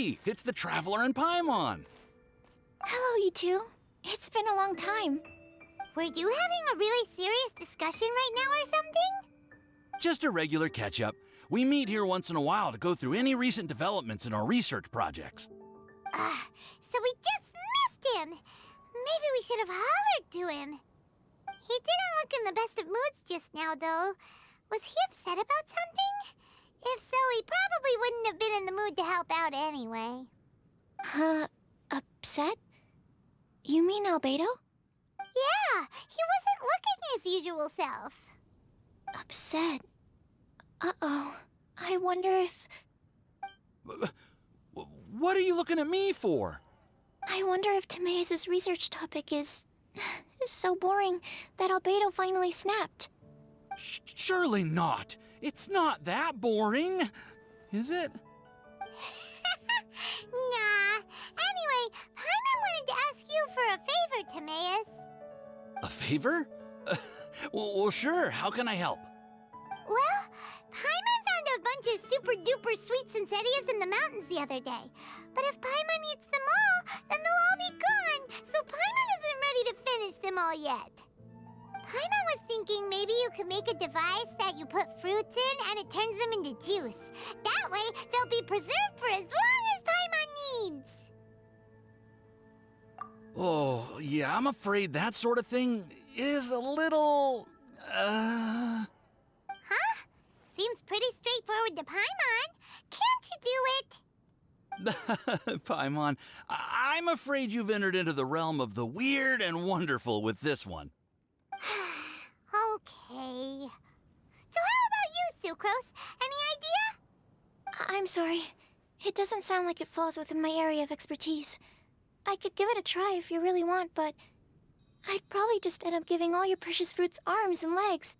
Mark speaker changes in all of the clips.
Speaker 1: Hey, it's the Traveler and Paimon.
Speaker 2: Hello, you two. It's been a long time.
Speaker 3: Were you having a really serious discussion right now or something?
Speaker 1: Just a regular catch-up. We meet here once in a while to go through any recent developments in our research projects.
Speaker 3: So we just missed him. Maybe we should have hollered to him. He didn't look in the best of moods just now, though. Was he upset about something? If so, he probably wouldn't have been in the mood to help out anyway.
Speaker 2: Upset? You mean Albedo?
Speaker 3: Yeah, he wasn't looking his usual self.
Speaker 2: Upset? Uh-oh. I wonder if...
Speaker 1: What are you looking at me for?
Speaker 2: I wonder if Timaeus' research topic is so boring that Albedo finally snapped.
Speaker 1: Surely not. It's not that boring, is it?
Speaker 3: Nah. Anyway, Paimon wanted to ask you for a favor, Timaeus.
Speaker 1: A favor? Well, sure. How can I help?
Speaker 3: Well, Paimon found a bunch of super-duper sweet Sensetias in the mountains the other day. But if Paimon eats them all, then they'll all be gone, so Paimon isn't ready to finish them all yet. Paimon was thinking maybe you could make a device that you put fruits in and it turns them into juice. That way, they'll be preserved for as long as Paimon needs.
Speaker 1: Oh, yeah, I'm afraid that sort of thing is a little...
Speaker 3: Huh? Seems pretty straightforward to Paimon. Can't you do it?
Speaker 1: Paimon, I'm afraid you've entered into the realm of the weird and wonderful with this one.
Speaker 3: Okay. So how about you, Sucrose? Any idea?
Speaker 2: I'm sorry. It doesn't sound like it falls within my area of expertise. I could give it a try if you really want, but I'd probably just end up giving all your precious fruits arms and legs.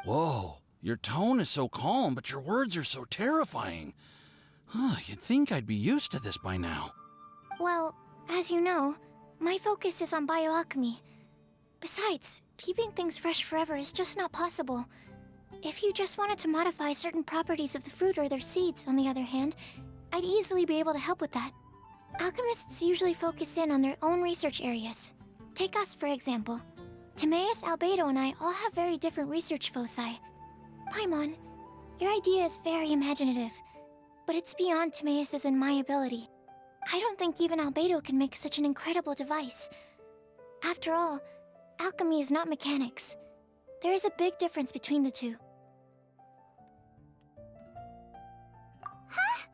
Speaker 1: Whoa, your tone is so calm, but your words are so terrifying. You'd think I'd be used to this by now.
Speaker 2: Well, as you know, my focus is on bioalchemy. Besides, keeping things fresh forever is just not possible. If you just wanted to modify certain properties of the fruit or their seeds, on the other hand, I'd easily be able to help with that. Alchemists usually focus in on their own research areas. Take us, for example. Timaeus, Albedo, and I all have very different research foci. Paimon, your idea is very imaginative, but it's beyond Timaeus' and my ability. I don't think even Albedo can make such an incredible device. After all, alchemy is not mechanics. There is a big difference between the two.
Speaker 3: Huh?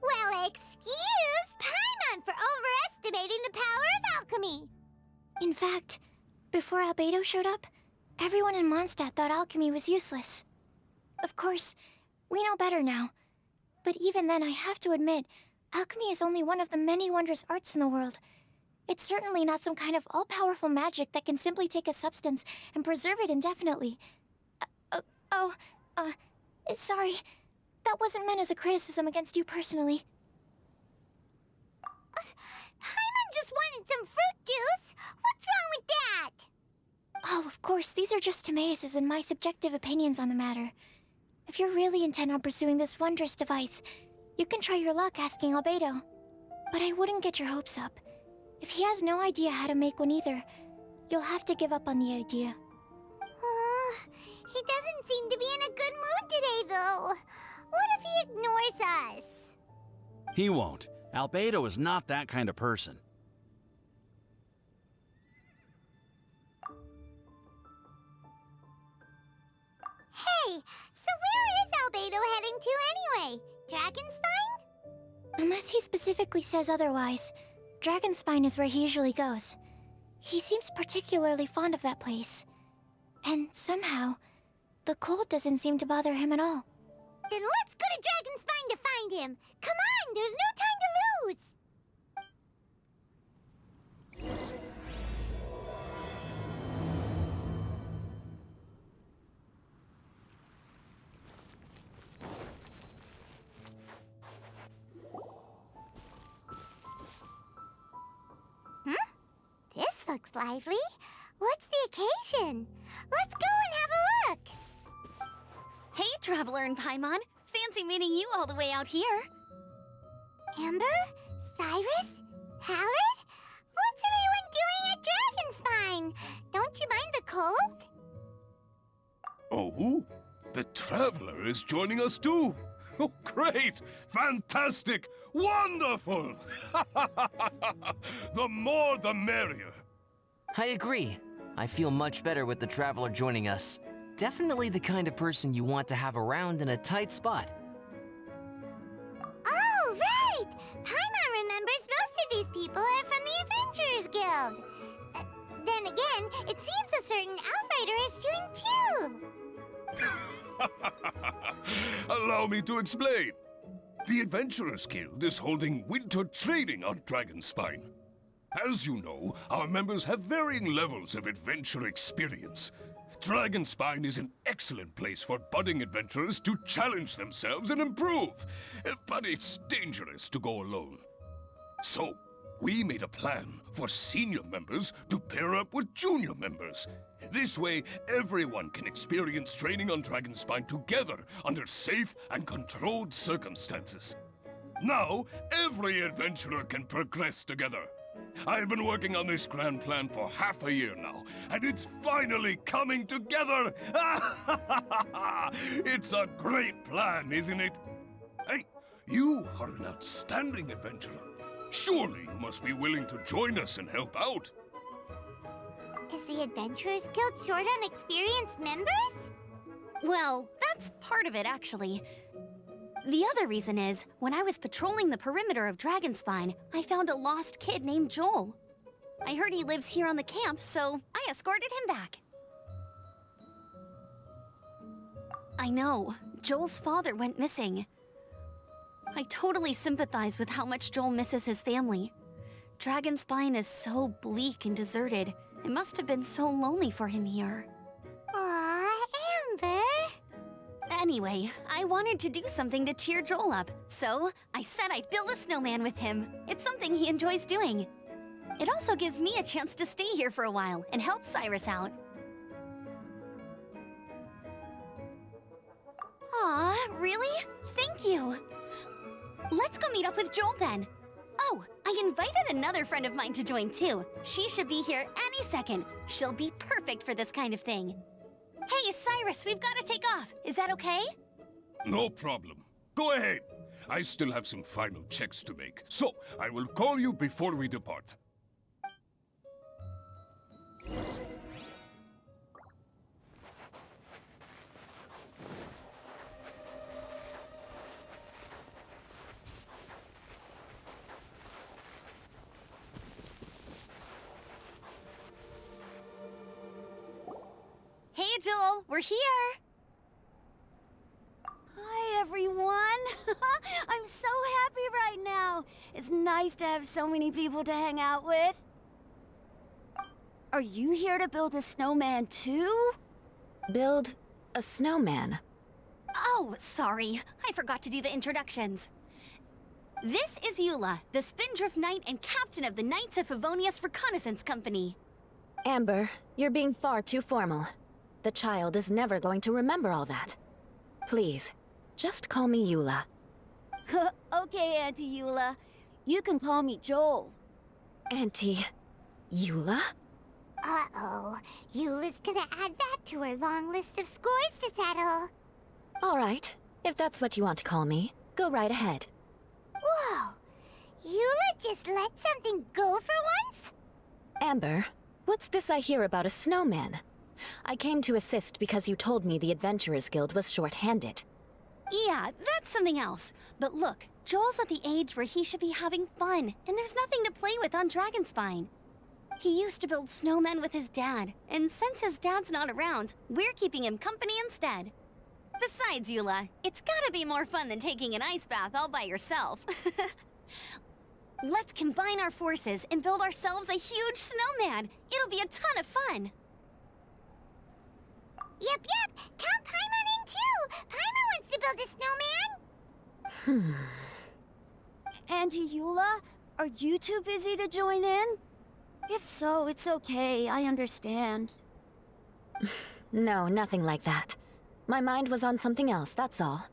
Speaker 3: Well, excuse Paimon for overestimating the power of alchemy.
Speaker 2: In fact, before Albedo showed up, everyone in Mondstadt thought alchemy was useless. Of course, we know better now. But even then, I have to admit, alchemy is only one of the many wondrous arts in the world. It's certainly not some kind of all-powerful magic that can simply take a substance and preserve it indefinitely. Sorry. That wasn't meant as a criticism against you personally.
Speaker 3: Paimon just wanted some fruit juice. What's wrong with that?
Speaker 2: Oh, of course, these are just Timaeus' and my subjective opinions on the matter. If you're really intent on pursuing this wondrous device, you can try your luck asking Albedo. But I wouldn't get your hopes up. If he has no idea how to make one either, you'll have to give up on the idea.
Speaker 3: He doesn't seem to be in a good mood today, though. What if he ignores us?
Speaker 1: He won't. Albedo is not that kind of person.
Speaker 3: Hey, so where is Albedo heading to anyway? Dragonspine?
Speaker 2: Unless he specifically says otherwise, Dragonspine is where he usually goes. He seems particularly fond of that place. And somehow, the cold doesn't seem to bother him at all.
Speaker 3: Then let's go to Dragonspine to find him! Come on, there's no time to lose! This looks lively. What's the occasion? Let's go and have a look!
Speaker 4: Hey, Traveler and Paimon! Fancy meeting you all the way out here!
Speaker 3: Amber? Cyrus? Pallet? What's everyone doing at Dragonspine? Don't you mind the cold?
Speaker 4: Oh, the Traveler is joining us too. Oh, great! Fantastic! Wonderful! The more the merrier.
Speaker 5: I agree. I feel much better with the Traveler joining us. Definitely the kind of person you want to have around in a tight spot.
Speaker 3: Oh, right! Paimon remembers most of these people are from the Adventurers Guild. Then again, it seems a certain Outrider is doing too.
Speaker 4: Allow me to explain. The Adventurers Guild is holding winter training on Dragonspine. As you know, our members have varying levels of adventure experience. Dragonspine is an excellent place for budding adventurers to challenge themselves and improve, but it's dangerous to go alone. So, we made a plan for senior members to pair up with junior members. This way, everyone can experience training on Dragonspine together under safe and controlled circumstances. Now, every adventurer can progress together. I've been working on this grand plan for half a year now, and it's finally coming together! It's a great plan, isn't it? Hey, you are an outstanding adventurer. Surely you must be willing to join us and help out.
Speaker 3: Is the Adventurers Guild short on experienced members?
Speaker 6: Well, that's part of it, actually. The other reason is, when I was patrolling the perimeter of Dragonspine, I found a lost kid named Joel. I heard he lives here on the camp, so I escorted him back. I know, Joel's father went missing. I totally sympathize with how much Joel misses his family. Dragonspine is so bleak and deserted. It must have been so lonely for him here.
Speaker 3: Aw, Amber.
Speaker 6: Anyway, I wanted to do something to cheer Joel up, so I said I'd build a snowman with him. It's something he enjoys doing. It also gives me a chance to stay here for a while and help Cyrus out. Aw, really? Thank you. Let's go meet up with Joel then. Oh, I invited another friend of mine to join too. She should be here any second. She'll be perfect for this kind of thing. Hey, Cyrus, we've got to take off. Is that okay?
Speaker 4: No problem. Go ahead. I still have some final checks to make, so I will call you before we depart.
Speaker 6: Hey, Joel, we're here.
Speaker 7: Hi, everyone. I'm so happy right now. It's nice to have so many people to hang out with. Are you here to build a snowman too?
Speaker 8: Build a snowman?
Speaker 6: Oh, sorry. I forgot to do the introductions. This is Eula, the Spindrift Knight and captain of the Knights of Favonius Reconnaissance Company.
Speaker 8: Amber, you're being far too formal. The child is never going to remember all that. Please, just call me Eula.
Speaker 7: Okay, Auntie Eula. You can call me Joel.
Speaker 8: Auntie Eula?
Speaker 3: Uh-oh. Eula's gonna add that to her long list of scores to settle.
Speaker 8: All right, if that's what you want to call me, go right ahead.
Speaker 3: Whoa! Eula just let something go for once?
Speaker 8: Amber, what's this I hear about a snowman? I came to assist because you told me the Adventurers Guild was short-handed.
Speaker 6: Yeah, that's something else. But look, Joel's at the age where he should be having fun, and there's nothing to play with on Dragonspine. He used to build snowmen with his dad, and since his dad's not around, we're keeping him company instead. Besides, Eula, it's gotta be more fun than taking an ice bath all by yourself. Let's combine our forces and build ourselves a huge snowman. It'll be a ton of fun.
Speaker 3: Yep. Count Paimon in too. Paimon wants to build a snowman.
Speaker 7: Auntie Eula, are you too busy to join in? If so, it's okay. I understand.
Speaker 8: No, nothing like that. My mind was on something else, that's all.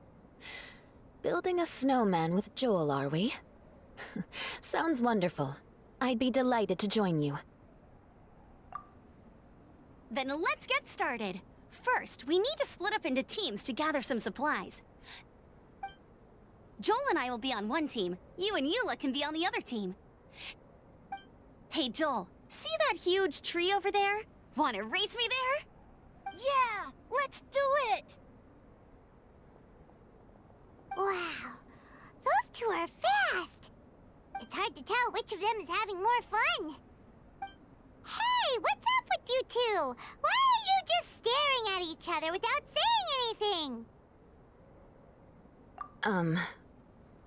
Speaker 8: Building a snowman with Joel, are we? Sounds wonderful. I'd be delighted to join you.
Speaker 6: Then let's get started. First, we need to split up into teams to gather some supplies. Joel and I will be on one team. You and Eula can be on the other team. Hey, Joel, see that huge tree over there? Wanna race me there?
Speaker 7: Yeah, let's do it!
Speaker 3: Wow, those two are fast. It's hard to tell which of them is having more fun. Hey, what's up with you two? Why are you just staring at each other without saying anything?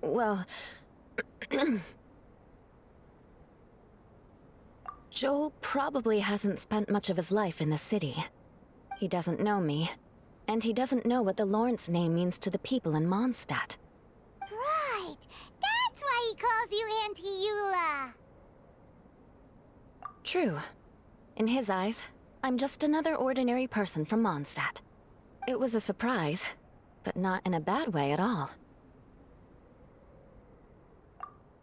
Speaker 8: Well... Joel probably hasn't spent much of his life in the city. He doesn't know me, and he doesn't know what the Lawrence name means to the people in Mondstadt.
Speaker 3: Right, that's why he calls you Auntie Eula.
Speaker 8: True. In his eyes, I'm just another ordinary person from Mondstadt. It was a surprise, but not in a bad way at all.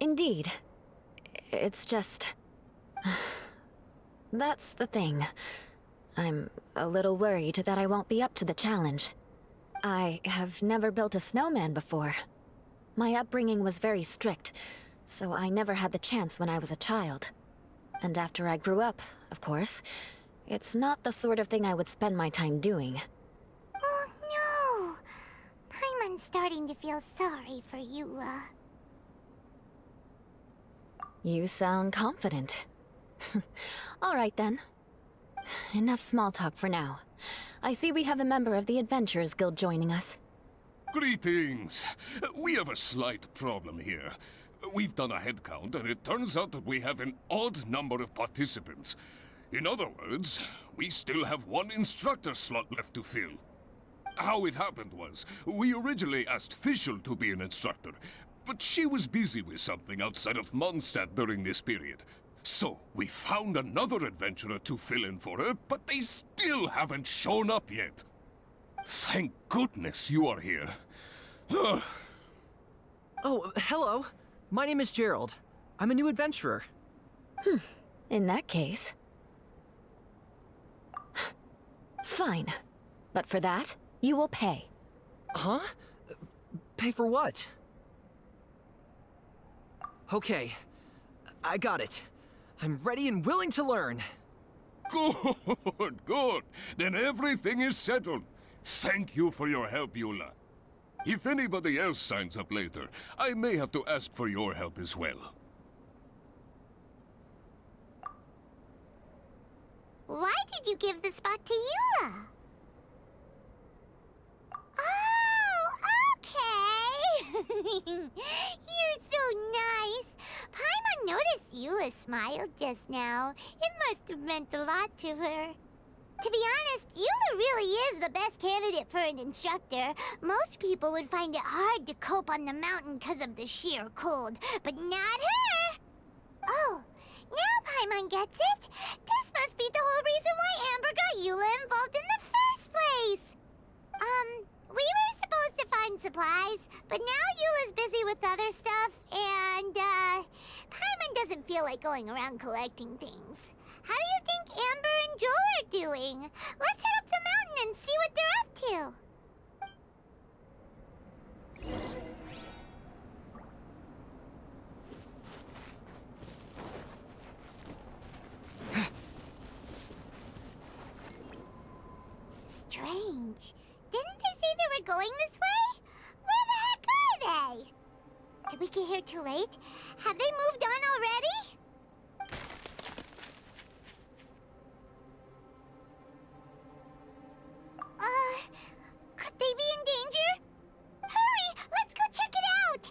Speaker 8: Indeed. It's just... That's the thing. I'm a little worried that I won't be up to the challenge. I have never built a snowman before. My upbringing was very strict, so I never had the chance when I was a child. And after I grew up, of course, it's not the sort of thing I would spend my time doing.
Speaker 3: Oh no! Paimon's starting to feel sorry for Eula.
Speaker 8: You sound confident. All right then. Enough small talk for now. I see we have a member of the Adventurers Guild joining us.
Speaker 4: Greetings. We have a slight problem here. We've done a head count, and it turns out that we have an odd number of participants. In other words, we still have one instructor slot left to fill. How it happened was, we originally asked Fischl to be an instructor, but she was busy with something outside of Mondstadt during this period. So, we found another adventurer to fill in for her, but they still haven't shown up yet. Thank goodness you are here.
Speaker 9: Oh, hello. My name is Gerald. I'm a new adventurer.
Speaker 8: In that case... Fine. But for that, you will pay.
Speaker 9: Huh? Pay for what? Okay. I got it. I'm ready and willing to learn.
Speaker 4: Good, good. Then everything is settled. Thank you for your help, Eula. If anybody else signs up later, I may have to ask for your help as well.
Speaker 3: Why did you give the spot to Eula? Oh, okay! You're so nice. Paimon noticed Eula smiled just now. It must have meant a lot to her. To be honest, Eula really is the best candidate for an instructor. Most people would find it hard to cope on the mountain because of the sheer cold, but not her! Oh, now Paimon gets it. This must be the whole reason why Amber got Eula involved in the first place. We were supposed to find supplies, but now Eula's busy with other stuff, and, Paimon doesn't feel like going around collecting things. How do you think Amber and Joel are doing? Let's head up the mountain and see what they're up to. Strange. Didn't they say they were going this way? Where the heck are they? Did we get here too late? Have they moved on already? Could they be in danger? Hurry! Let's go check it out!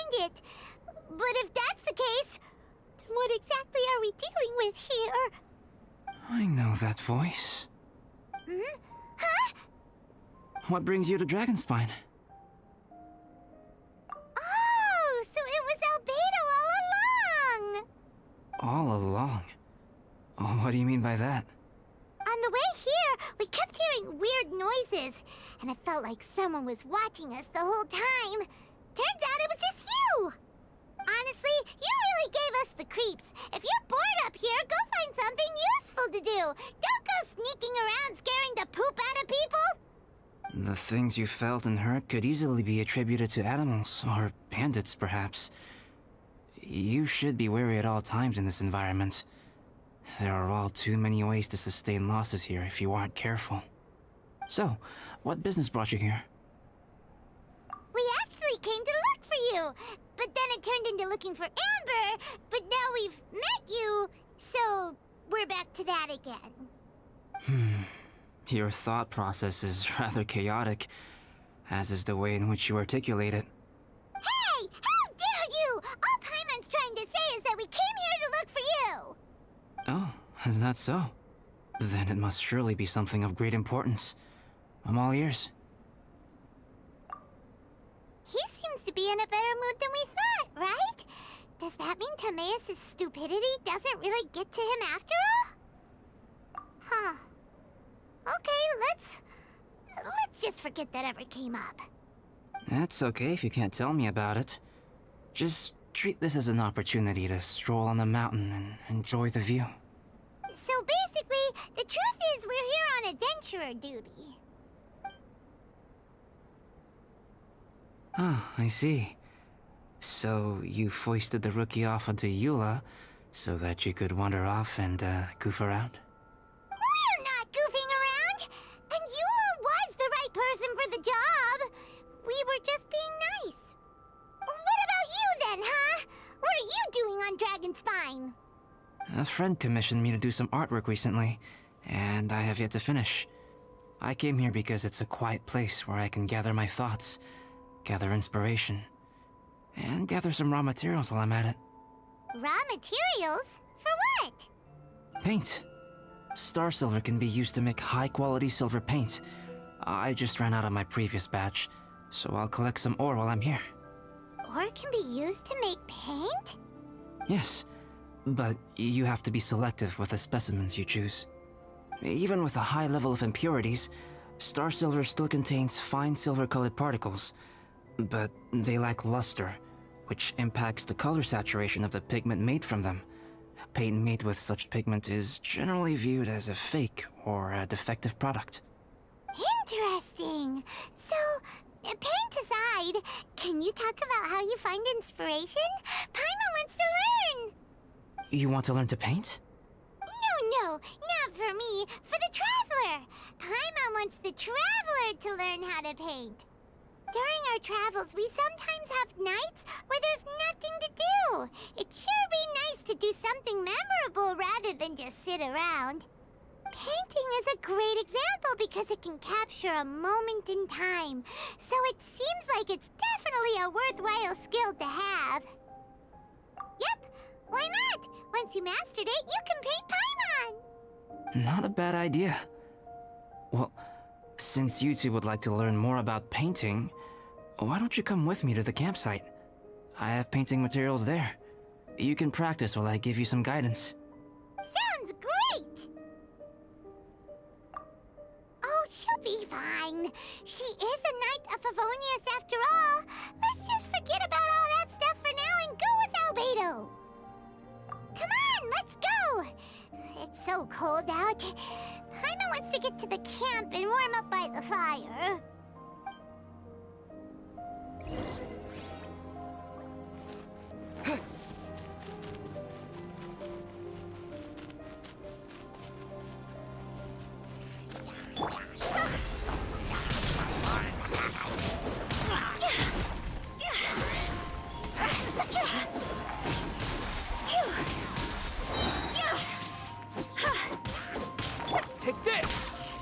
Speaker 3: find it. But if that's the case, then what exactly are we dealing with here?
Speaker 5: I know that voice.
Speaker 3: Hmm? Huh?
Speaker 5: What brings you to Dragonspine?
Speaker 3: Oh, so it was Albedo all along!
Speaker 5: All along? Oh, what do you mean by that?
Speaker 3: On the way here, we kept hearing weird noises, and it felt like someone was watching us the whole time. Turns out it was just you! Honestly, you really gave us the creeps. If you're bored up here, go find something useful to do. Don't go sneaking around scaring the poop out of people.
Speaker 5: The things you felt and heard could easily be attributed to animals, or bandits, perhaps. You should be wary at all times in this environment. There are all too many ways to sustain losses here if you aren't careful. So, what business brought you here?
Speaker 3: We actually came to look for you, but then it turned into looking for Amber, but now we've met you, so we're back to that again.
Speaker 5: Your thought process is rather chaotic, as is the way in which you articulate it.
Speaker 3: Hey! How dare you! All Paimon's trying to say is that we came here to look for you!
Speaker 5: Oh, is that so? Then it must surely be something of great importance. I'm all ears.
Speaker 3: He seems to be in a better mood than we thought, right? Does that mean Timaeus' stupidity doesn't really get to him after all? Huh. Okay, let's just forget that ever came up.
Speaker 5: That's okay if you can't tell me about it. Just treat this as an opportunity to stroll on the mountain and enjoy the view.
Speaker 3: So basically, the truth is we're here on adventurer duty.
Speaker 5: Ah, I see. So you foisted the rookie off onto Eula so that you could wander off and goof around?
Speaker 3: We're not goofing around! And Eula was the right person for the job! We were just being nice. What about you then, huh? What are you doing on Dragonspine?
Speaker 5: A friend commissioned me to do some artwork recently, and I have yet to finish. I came here because it's a quiet place where I can gather my thoughts, gather inspiration, and gather some raw materials while I'm at it.
Speaker 3: Raw materials? For what?
Speaker 5: Paint. Star silver can be used to make high-quality silver paint. I just ran out of my previous batch, so I'll collect some ore while I'm here.
Speaker 3: Ore can be used to make paint?
Speaker 5: Yes, but you have to be selective with the specimens you choose. Even with a high level of impurities, star silver still contains fine silver-colored particles, but they lack luster, which impacts the color saturation of the pigment made from them. Paint made with such pigment is generally viewed as a fake or a defective product.
Speaker 3: Interesting. So, paint aside, can you talk about how you find inspiration? Paimon wants to learn!
Speaker 5: You want to learn to paint?
Speaker 3: No, not for me. For the Traveler. Paimon wants the Traveler to learn how to paint. During our travels, we sometimes have nights where there's nothing to do. It'd sure be nice to do something memorable rather than just sit around. Painting is a great example because it can capture a moment in time. So it seems like it's definitely a worthwhile skill to have. Yep, why not? Once you mastered it, you can paint Paimon!
Speaker 5: Not a bad idea. Well, since you two would like to learn more about painting, why don't you come with me to the campsite? I have painting materials there. You can practice while I give you some guidance.
Speaker 3: Sounds great! Oh, she'll be fine. She is a Knight of Favonius after all. Let's just forget about all that stuff for now and go with Albedo. Come on, let's go! It's so cold out. Paimon wants to get to the camp and warm up by the fire.
Speaker 9: Take this!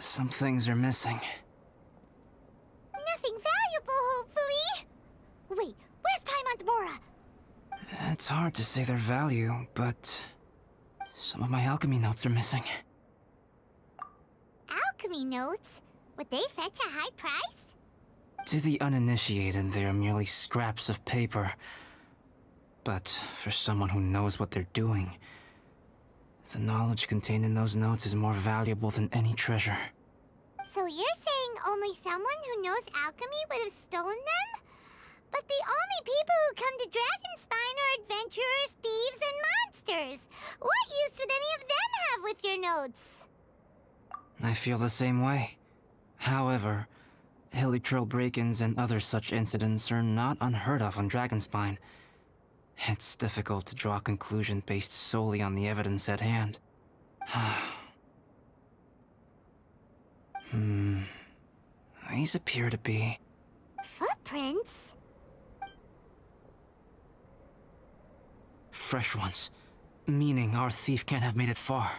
Speaker 5: Some things are missing.
Speaker 3: Nothing valuable, hopefully. Wait, where's Paimon's Mora?
Speaker 5: It's hard to say their value, but some of my alchemy notes are missing.
Speaker 3: Alchemy notes? Would they fetch a high price?
Speaker 5: To the uninitiated, they are merely scraps of paper. But for someone who knows what they're doing, the knowledge contained in those notes is more valuable than any treasure.
Speaker 3: So you're saying only someone who knows alchemy would have stolen them? But the only people who come to Dragonspine are adventurers, thieves, and monsters. What use would any of them have with your notes?
Speaker 5: I feel the same way. However, hilly trail break-ins and other such incidents are not unheard of on Dragonspine. It's difficult to draw a conclusion based solely on the evidence at hand. These appear to be...
Speaker 3: Footprints?
Speaker 5: fresh ones. Meaning our thief can't have made it far.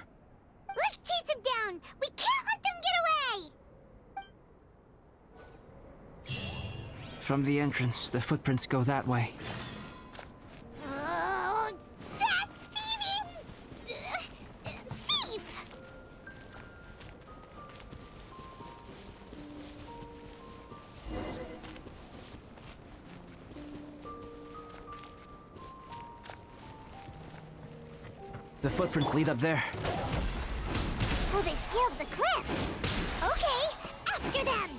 Speaker 3: Let's chase him down! We can't let them get away!
Speaker 5: From the entrance, the footprints go that way.
Speaker 3: Oh, that thieving... thief!
Speaker 5: The footprints lead up there.
Speaker 3: So they scaled the cliff. Okay, after them!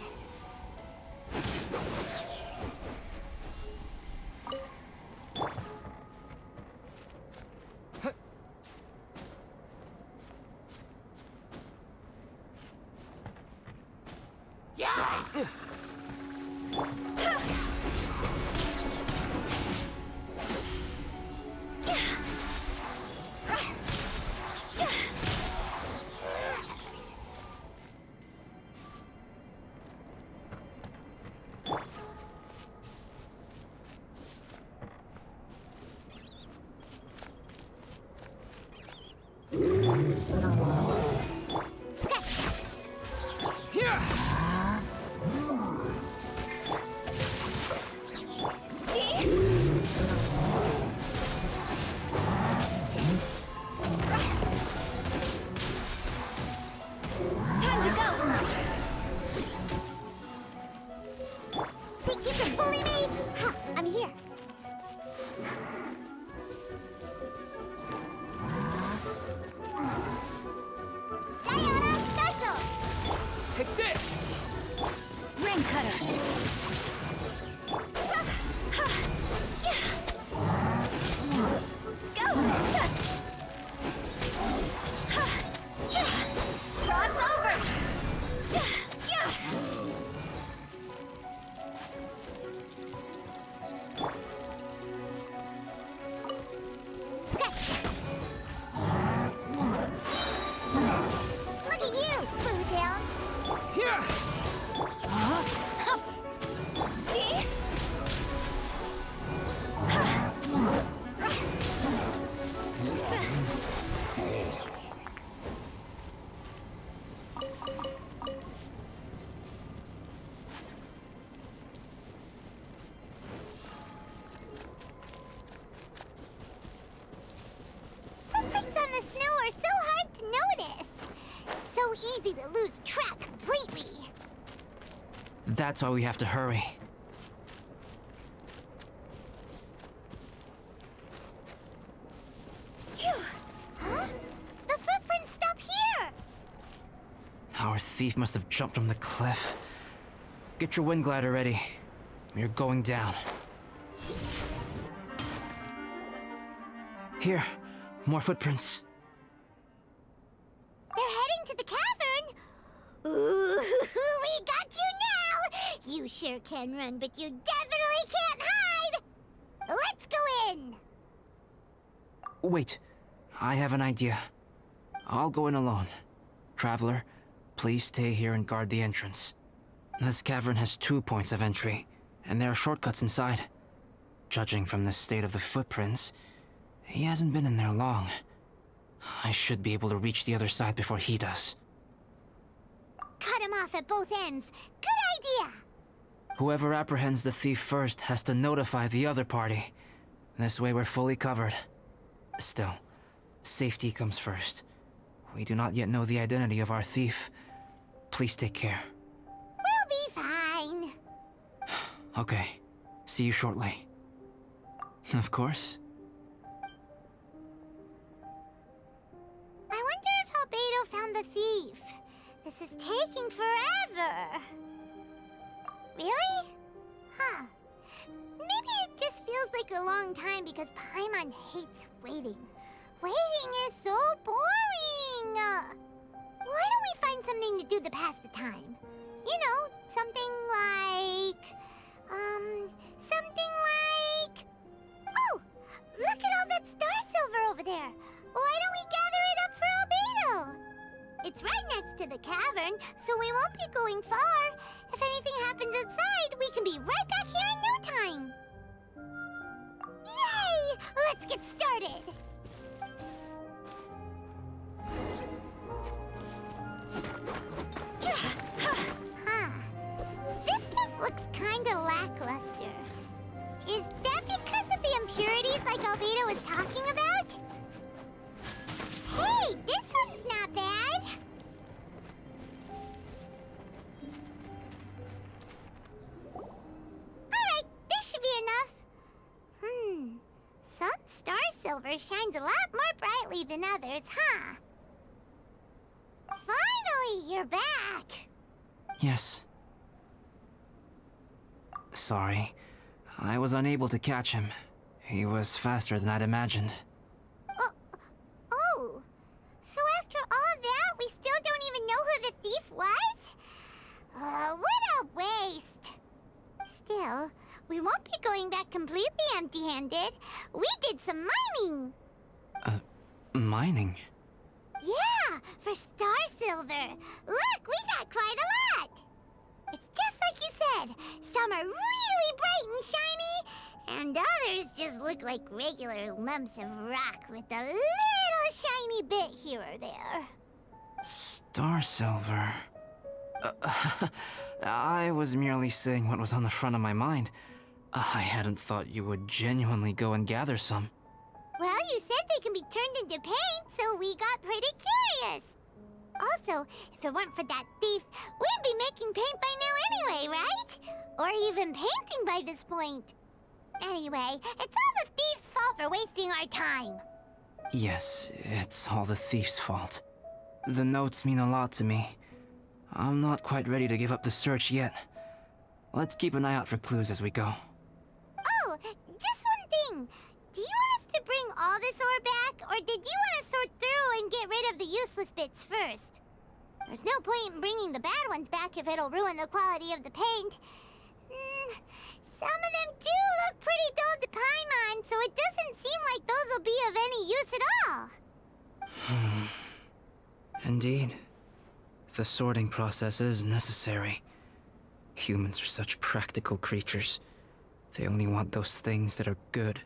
Speaker 3: Think you can bully me? Ha, I'm here. Diana Special!
Speaker 9: Take this!
Speaker 7: Ring cutter.
Speaker 3: Cross over! Scratch! Look at you, Boomtown!
Speaker 9: Here!
Speaker 3: Footprints on the snow are so hard to notice. It's so easy to lose track completely.
Speaker 5: That's why we have to hurry.
Speaker 3: Phew! Huh? The footprints stop here!
Speaker 5: Our thief must have jumped from the cliff. Get your wind glider ready. We're going down. Here, more footprints.
Speaker 3: They're heading to the cavern! Ooh, we got you now! You sure can run, but you definitely can't hide! Let's go in!
Speaker 5: Wait, I have an idea. I'll go in alone. Traveler, please stay here and guard the entrance. This cavern has 2 points of entry, and there are shortcuts inside. Judging from the state of the footprints, he hasn't been in there long. I should be able to reach the other side before he does.
Speaker 3: Cut him off at both ends. Good idea!
Speaker 5: Whoever apprehends the thief first has to notify the other party. This way we're fully covered. Still, safety comes first. We do not yet know the identity of our thief. Please take care.
Speaker 3: We'll be fine.
Speaker 5: Okay. See you shortly. Of course.
Speaker 3: I wonder if Albedo found the thief. This is taking forever. Really? Huh. Maybe it just feels like a long time because Paimon hates waiting. Waiting is so boring! Why don't we find something to do to pass the time? You know, something like... Oh! Look at all that star silver over there! Why don't we gather it up for Albedo? It's right next to the cavern, so we won't be going far. If anything happens outside, we can be right back here in no time. Yay! Let's get started! Huh. This stuff looks kinda lackluster. Is that because of the impurities like Albedo was talking about? Hey, this one's not bad. Alright, this should be enough. Some star silver shines a lot more brightly than others, huh? Finally, you're back!
Speaker 5: Yes. Sorry. I was unable to catch him. He was faster than I'd imagined.
Speaker 3: Oh. So after all that, we still don't even know who the thief was? What a waste! Still, we won't be going back completely empty-handed. We did some mining!
Speaker 5: Mining?
Speaker 3: Yeah, for star silver. Look, we got quite a lot! It's just like you said. Some are really bright and shiny, and others just look like regular lumps of rock with a little shiny bit here or there.
Speaker 5: Star silver. I was merely saying what was on the front of my mind. I hadn't thought you would genuinely go and gather some.
Speaker 3: Well, you said they can be turned into paint, so we got pretty curious. Also, if it weren't for that thief, we'd be making paint by now anyway, right? Or even painting by this point. Anyway, it's all the thief's fault for wasting our time.
Speaker 5: Yes, it's all the thief's fault. The notes mean a lot to me. I'm not quite ready to give up the search yet. Let's keep an eye out for clues as we go.
Speaker 3: Oh, just one thing. Do you want us to bring all this ore back, or did you want to sort through and get rid of the useless bits first? There's no point in bringing the bad ones back if it'll ruin the quality of the paint. Some of them do look pretty dull to Paimon, so it doesn't seem like those will be of any use at all.
Speaker 5: Indeed. The sorting process is necessary. Humans are such practical creatures. They only want those things that are good.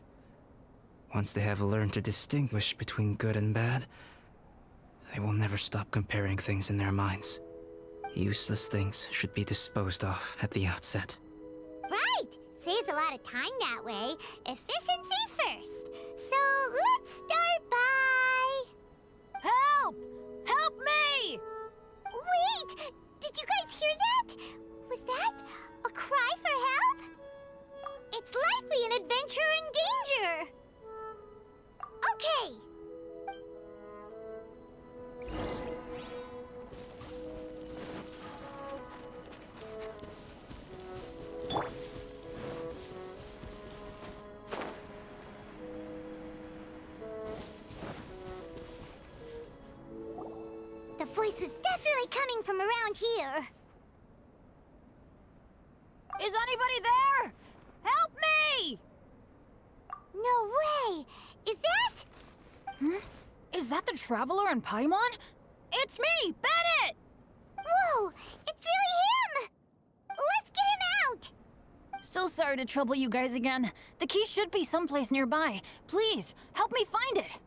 Speaker 5: Once they have learned to distinguish between good and bad, they will never stop comparing things in their minds. Useless things should be disposed of at the outset.
Speaker 3: Right! Saves a lot of time that way. Efficiency first. So let's start by...
Speaker 7: Help! Help me!
Speaker 3: Wait! Did you guys hear that? Was that a cry for help? It's likely an adventurer in danger. Okay. The voice was definitely coming from around here.
Speaker 7: Is anybody there? Help me!
Speaker 3: No way! Is that...
Speaker 7: Is that the Traveler in Paimon? It's me, Bennett!
Speaker 3: Whoa! It's really him! Let's get him out!
Speaker 7: So sorry to trouble you guys again. The key should be someplace nearby. Please, help me find it.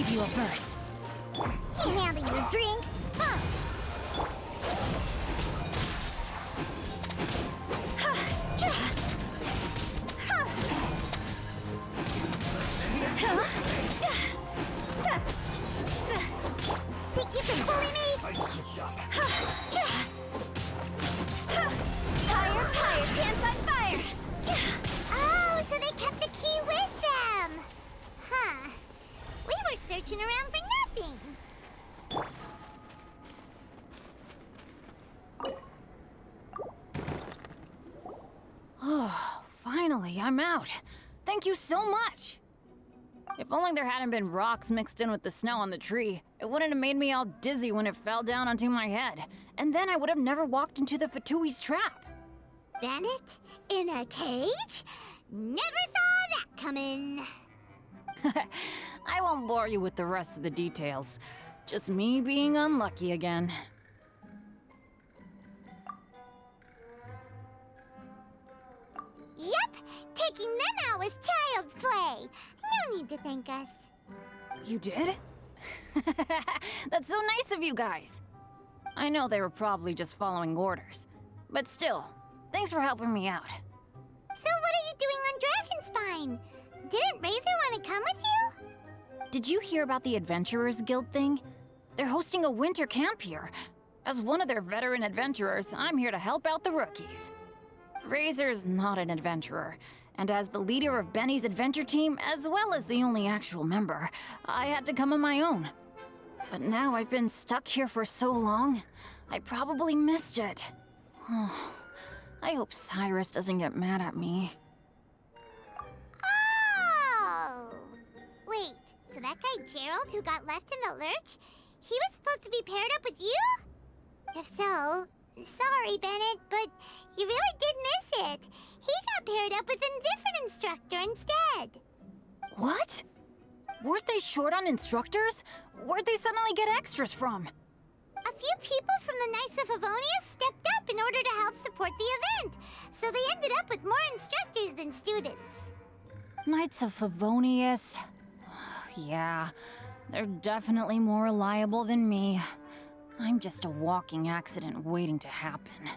Speaker 7: leave you a verse.
Speaker 3: Can't handle your drink. Huh. Think you can bully me?
Speaker 7: Fire, fire, pants on fire!
Speaker 3: Oh, so they kept the key with them. Huh. We were searching around for nothing.
Speaker 7: Oh, finally, I'm out. Thank you so much. If only there hadn't been rocks mixed in with the snow on the tree, it wouldn't have made me all dizzy when it fell down onto my head. And then I would have never walked into the Fatui's trap.
Speaker 3: Bennett? In a cage? Never saw that coming.
Speaker 7: I won't bore you with the rest of the details. Just me being unlucky again.
Speaker 3: Yep, taking them out was child's play. No need to thank us.
Speaker 7: You did? That's so nice of you guys. I know they were probably just following orders. But still, thanks for helping me out.
Speaker 3: So what are you doing on Dragonspine? Didn't Razor want to come with you?
Speaker 7: Did you hear about the Adventurers Guild thing? They're hosting a winter camp here. As one of their veteran adventurers, I'm here to help out the rookies. Razor's not an adventurer, and as the leader of Benny's adventure team, as well as the only actual member, I had to come on my own. But now I've been stuck here for so long, I probably missed it. Oh, I hope Cyrus doesn't get mad at me.
Speaker 3: Oh! Wait, so that guy Gerald who got left in the lurch, he was supposed to be paired up with you? If so, sorry, Bennett, but you really did miss it. He got paired up with a different instructor instead.
Speaker 7: What? Weren't they short on instructors? Where'd they suddenly get extras from?
Speaker 3: A few people from the Knights of Avonia stepped up in order to help support the event, so they ended up with more instructors than students.
Speaker 7: Knights of Favonius. Yeah, they're definitely more reliable than me. I'm just a walking accident waiting to happen.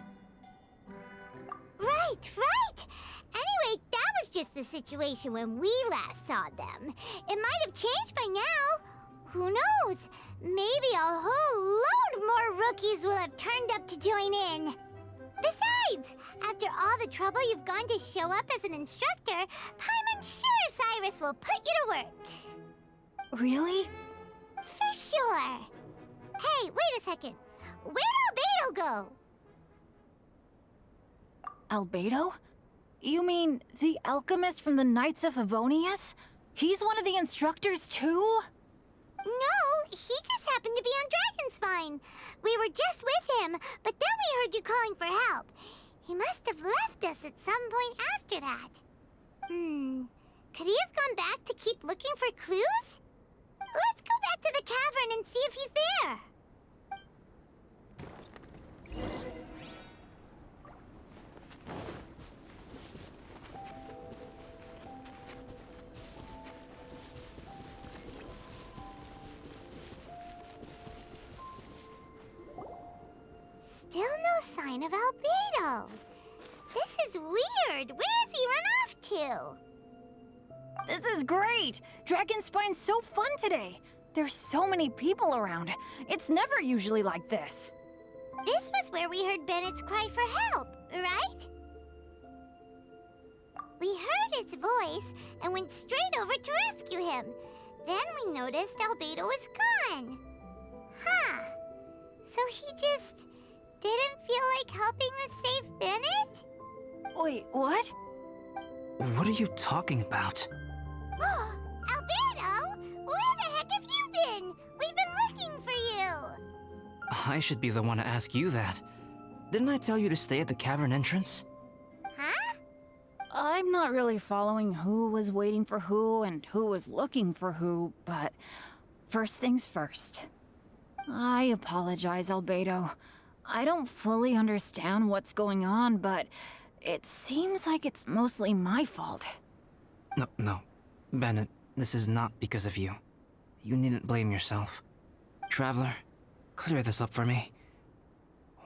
Speaker 3: Right, right! Anyway, that was just the situation when we last saw them. It might have changed by now. Who knows? Maybe a whole load more rookies will have turned up to join in. Besides, after all the trouble you've gone to show up as an instructor, Paimon's sure Cyrus will put you to work.
Speaker 7: Really?
Speaker 3: For sure. Hey, wait a second. Where'd Albedo go?
Speaker 7: Albedo? You mean the alchemist from the Knights of Favonius? He's one of the instructors too?
Speaker 3: No, he just happened to be on Dragonspine. We were just with him, but then we heard you calling for help. He must have left us at some point after that. Could he have gone back to keep looking for clues? Let's go back to the cavern and see if he's there. Still no sign of Albedo. This is weird. Where has he run off to?
Speaker 7: This is great! Dragonspine's so fun today! There's so many people around. It's never usually like this.
Speaker 3: This was where we heard Bennett's cry for help, right? We heard his voice and went straight over to rescue him. Then we noticed Albedo was gone. Huh. So he just didn't feel like helping us save Bennett?
Speaker 7: Wait, what?
Speaker 5: What are you talking about?
Speaker 3: Albedo! Where the heck have you been? We've been looking for you!
Speaker 5: I should be the one to ask you that. Didn't I tell you to stay at the cavern entrance?
Speaker 3: Huh?
Speaker 7: I'm not really following who was waiting for who and who was looking for who, but first things first. I apologize, Albedo. I don't fully understand what's going on, but it seems like it's mostly my fault.
Speaker 5: No. Bennett, this is not because of you. you needn't blame yourself. Traveler, clear this up for me.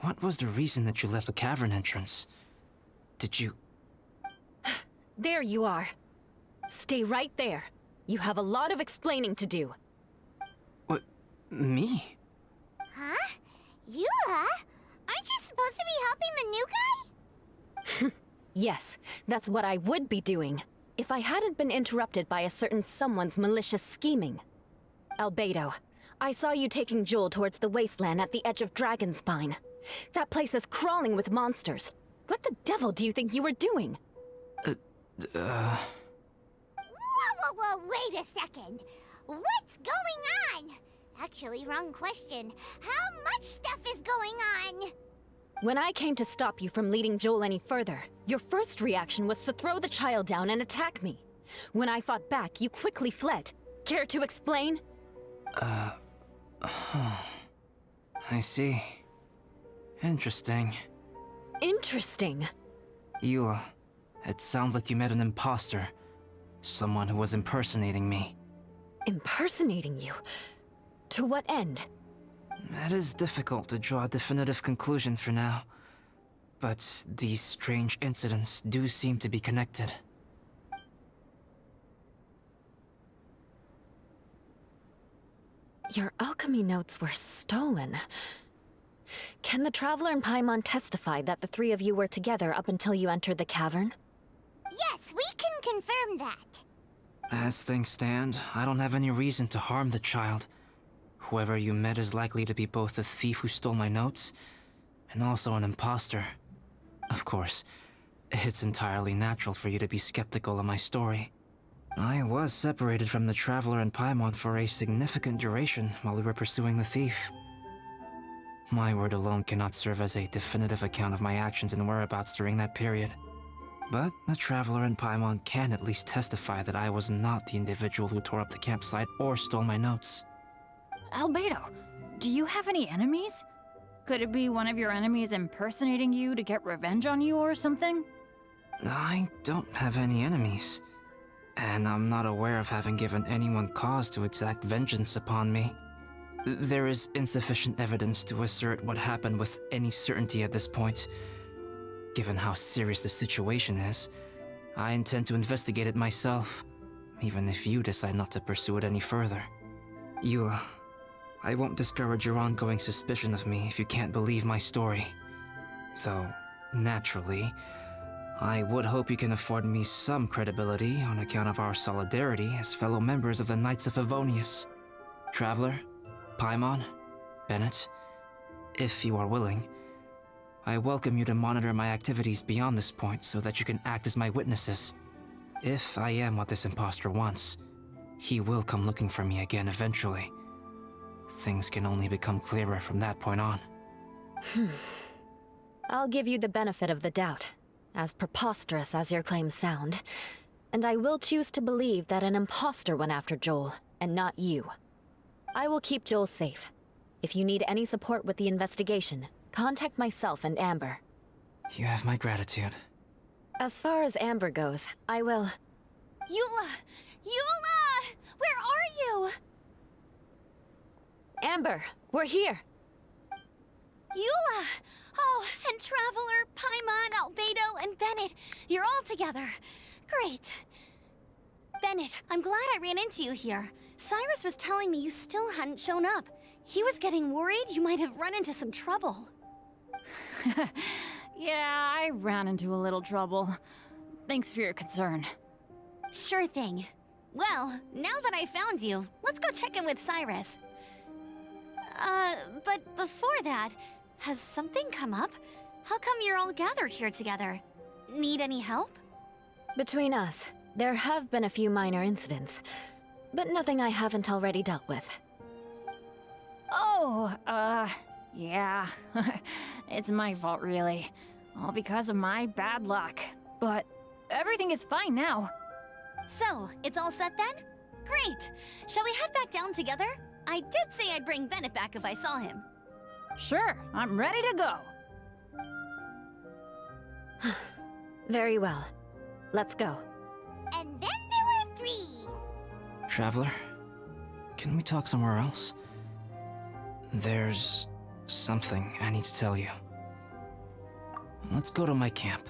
Speaker 5: What was the reason that you left the cavern entrance? Did you...
Speaker 8: There you are. Stay right there. You have a lot of explaining to do.
Speaker 5: What? Me?
Speaker 3: Huh? Eula? Aren't you supposed to be helping the new guy?
Speaker 8: Yes, that's what I would be doing, if I hadn't been interrupted by a certain someone's malicious scheming. Albedo, I saw you taking Joel towards the wasteland at the edge of Dragonspine. That place is crawling with monsters. What the devil do you think you were doing?
Speaker 3: Whoa, wait a second. What's going on? Actually, wrong question. How much stuff is going on?
Speaker 8: When I came to stop you from leading Joel any further, your first reaction was to throw the child down and attack me. When I fought back, you quickly fled. Care to explain?
Speaker 5: I see. Interesting.
Speaker 8: Interesting.
Speaker 5: Eula, it sounds like you met an imposter. Someone who was impersonating me.
Speaker 8: Impersonating you? To what end?
Speaker 5: It is difficult to draw a definitive conclusion for now. But these strange incidents do seem to be connected.
Speaker 8: Your alchemy notes were stolen. Can the Traveler and Paimon testify that the three of you were together up until you entered the cavern?
Speaker 3: Yes, we can confirm that.
Speaker 5: As things stand, I don't have any reason to harm the child. Whoever you met is likely to be both the thief who stole my notes, and also an imposter. Of course, it's entirely natural for you to be skeptical of my story. I was separated from the Traveler and Paimon for a significant duration while we were pursuing the thief. My word alone cannot serve as a definitive account of my actions and whereabouts during that period. But the Traveler and Paimon can at least testify that I was not the individual who tore up the campsite or stole my notes.
Speaker 10: Albedo, do you have any enemies? Could it be one of your enemies impersonating you to get revenge on you or something?
Speaker 5: I don't have any enemies. And I'm not aware of having given anyone cause to exact vengeance upon me. There is insufficient evidence to assert what happened with any certainty at this point. Given how serious the situation is, I intend to investigate it myself, even if you decide not to pursue it any further. Eula, I won't discourage your ongoing suspicion of me if you can't believe my story. Though, naturally, I would hope you can afford me some credibility on account of our solidarity as fellow members of the Knights of Favonius. Traveler, Paimon, Bennett, if you are willing, I welcome you to monitor my activities beyond this point so that you can act as my witnesses. If I am what this imposter wants, he will come looking for me again eventually. Things can only become clearer from that point on.
Speaker 8: I'll give you the benefit of the doubt, as preposterous as your claims sound. And I will choose to believe that an imposter went after Joel, and not you. I will keep Joel safe. If you need any support with the investigation, contact myself and Amber.
Speaker 5: You have my gratitude.
Speaker 8: As far as Amber goes, I will...
Speaker 6: Eula! Eula! Where are you?
Speaker 8: Amber, we're here!
Speaker 6: Eula! Oh, and Traveler, Paimon, Albedo, and Bennett. You're all together. Great. Bennett, I'm glad I ran into you here. Cyrus was telling me you still hadn't shown up. He was getting worried you might have run into some trouble.
Speaker 10: Yeah, I ran into a little trouble. Thanks for your concern.
Speaker 6: Sure thing. Well, now that I found you, let's go check in with Cyrus. But before that, has something come up? How come you're all gathered here together? Need any help?
Speaker 8: Between us, there have been a few minor incidents, but nothing I haven't already dealt with.
Speaker 10: Oh, yeah. It's my fault, really. All because of my bad luck. But everything is fine now.
Speaker 6: So, it's all set then? Great! Shall we head back down together? I did say I'd bring Bennett back if I saw him.
Speaker 10: Sure, I'm ready to go.
Speaker 8: Very well. Let's go.
Speaker 3: And then there were 3.
Speaker 5: Traveler, can we talk somewhere else? There's something I need to tell you. Let's go to my camp.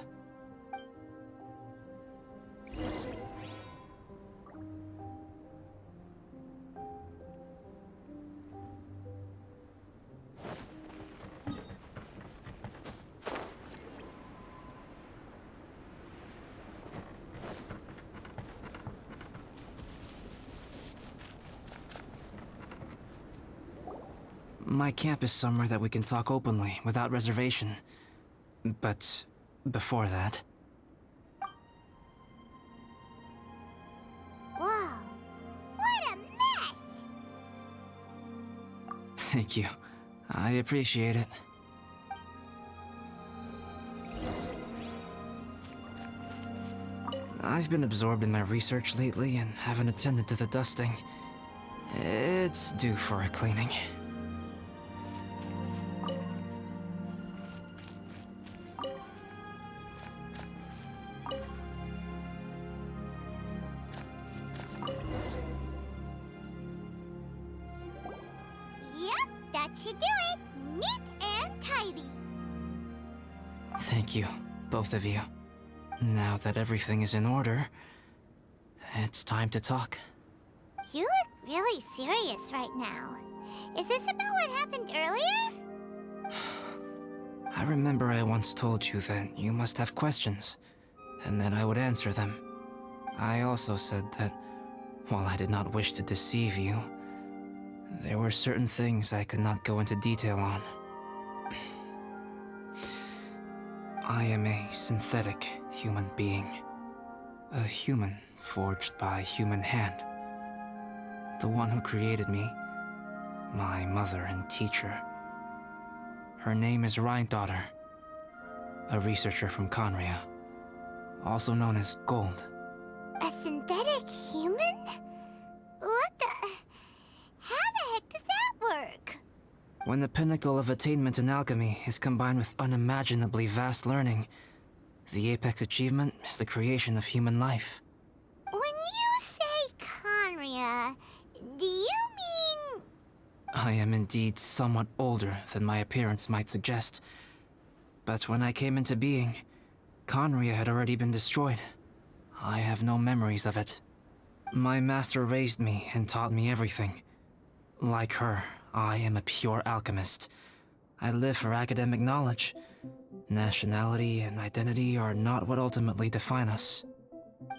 Speaker 5: My camp is somewhere that we can talk openly, without reservation. But before that...
Speaker 3: Whoa! What a mess!
Speaker 5: Thank you. I appreciate it. I've been absorbed in my research lately and haven't attended to the dusting. It's due for a cleaning.
Speaker 3: Yep, that should do it. Neat and tidy.
Speaker 5: Thank you, both of you. Now that everything is in order, it's time to talk.
Speaker 3: You look really serious right now. Is this about what happened earlier?
Speaker 5: I remember I once told you that you must have questions, and that I would answer them. I also said that, while I did not wish to deceive you, there were certain things I could not go into detail on. I am a synthetic human being. A human forged by human hand. The one who created me, my mother and teacher. Her name is Daughter, a researcher from Conria, also known as Gold.
Speaker 3: A synthetic human? What the... How the heck does that work?
Speaker 5: When the pinnacle of attainment in alchemy is combined with unimaginably vast learning, the apex achievement is the creation of human life.
Speaker 3: When you say Conria, do you mean...
Speaker 5: I am indeed somewhat older than my appearance might suggest. But when I came into being, Conria had already been destroyed. I have no memories of it. My master raised me and taught me everything. Like her, I am a pure alchemist. I live for academic knowledge. Nationality and identity are not what ultimately define us.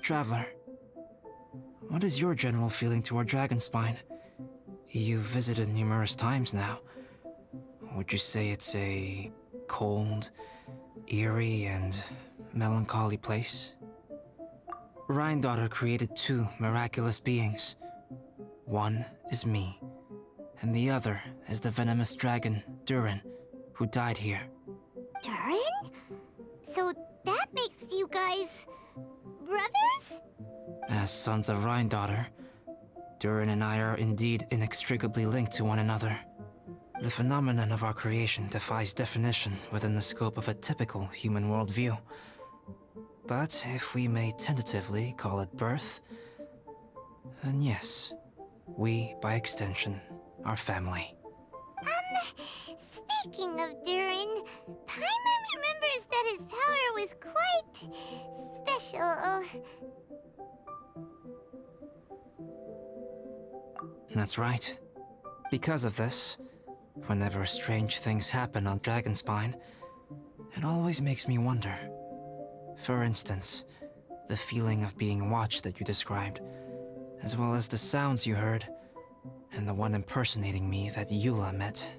Speaker 5: Traveler, what is your general feeling toward Dragonspine? You've visited numerous times now. Would you say it's a cold, eerie, and melancholy place? Daughter created two miraculous beings. One is me, and the other is the venomous dragon, Durin, who died here.
Speaker 3: Durin? So that makes you guys... brothers?
Speaker 5: As sons of Daughter, Durin and I are indeed inextricably linked to one another. The phenomenon of our creation defies definition within the scope of a typical human worldview. But if we may tentatively call it birth, then yes, we, by extension, are family.
Speaker 3: Speaking of Durin, Paimon remembers that his power was quite... special.
Speaker 5: That's right. Because of this, whenever strange things happen on Dragonspine, it always makes me wonder. For instance, the feeling of being watched that you described, as well as the sounds you heard, and the one impersonating me that Eula met.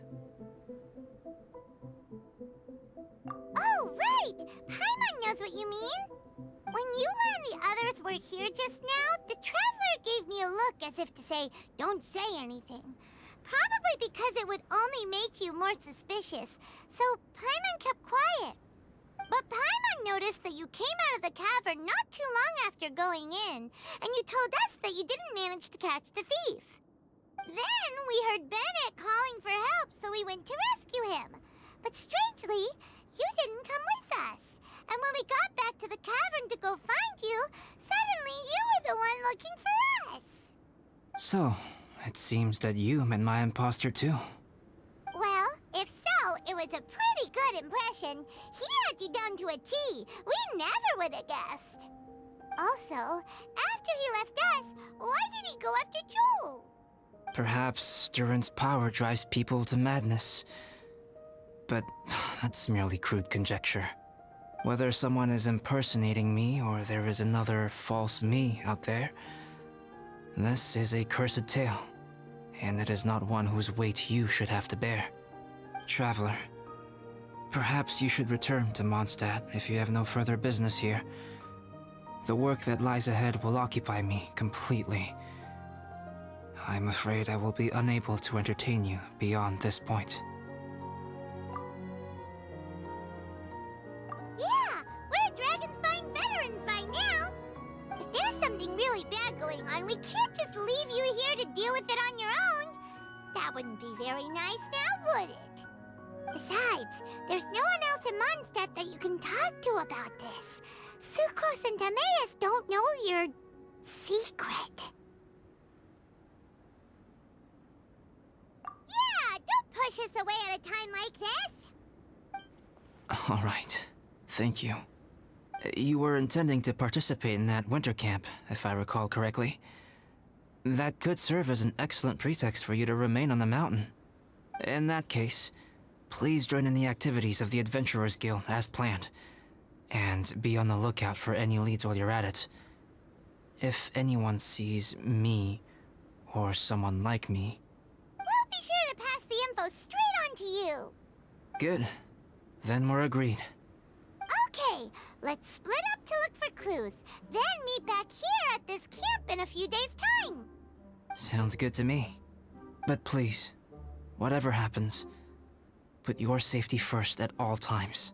Speaker 3: Oh, right! Paimon knows what you mean! When Eula and the others were here just now, the Traveler gave me a look as if to say, don't say anything. Probably because it would only make you more suspicious, so Paimon kept quiet. But Paimon noticed that you came out of the cavern not too long after going in, and you told us that you didn't manage to catch the thief. Then we heard Bennett calling for help, so we went to rescue him. But strangely, you didn't come with us. And when we got back to the cavern to go find you, suddenly you were the one looking for us.
Speaker 5: So, it seems that you met my imposter too.
Speaker 3: Well, if so, it was a pretty good impression. He had you down to a T. We never would have guessed. Also, after he left us, why did he go after Joel?
Speaker 5: Perhaps Duran's power drives people to madness. But that's merely crude conjecture. Whether someone is impersonating me or there is another false me out there, this is a cursed tale, and it is not one whose weight you should have to bear. Traveler, perhaps you should return to Mondstadt if you have no further business here. The work that lies ahead will occupy me completely. I'm afraid I will be unable to entertain you beyond this point.
Speaker 3: Yeah, we're Dragonspine veterans by now. If there's something really bad going on, we can't just leave you here to deal with it on your own. That wouldn't be very nice now, would it? Besides, there's no one else in Mondstadt that you can talk to about this. Sucrose and Timaeus don't know your secret. Yeah, don't push us away at a time like this.
Speaker 5: All right. Thank you. You were intending to participate in that winter camp, if I recall correctly. That could serve as an excellent pretext for you to remain on the mountain. In that case, please join in the activities of the Adventurers Guild as planned, and be on the lookout for any leads while you're at it. If anyone sees me, or someone like me...
Speaker 3: We'll be sure to pass the info straight on to you.
Speaker 5: Good. Then we're agreed.
Speaker 3: Okay, let's split up to look for clues, then meet back here at this camp in a few days' time.
Speaker 5: Sounds good to me. But please, whatever happens, put your safety first at all times.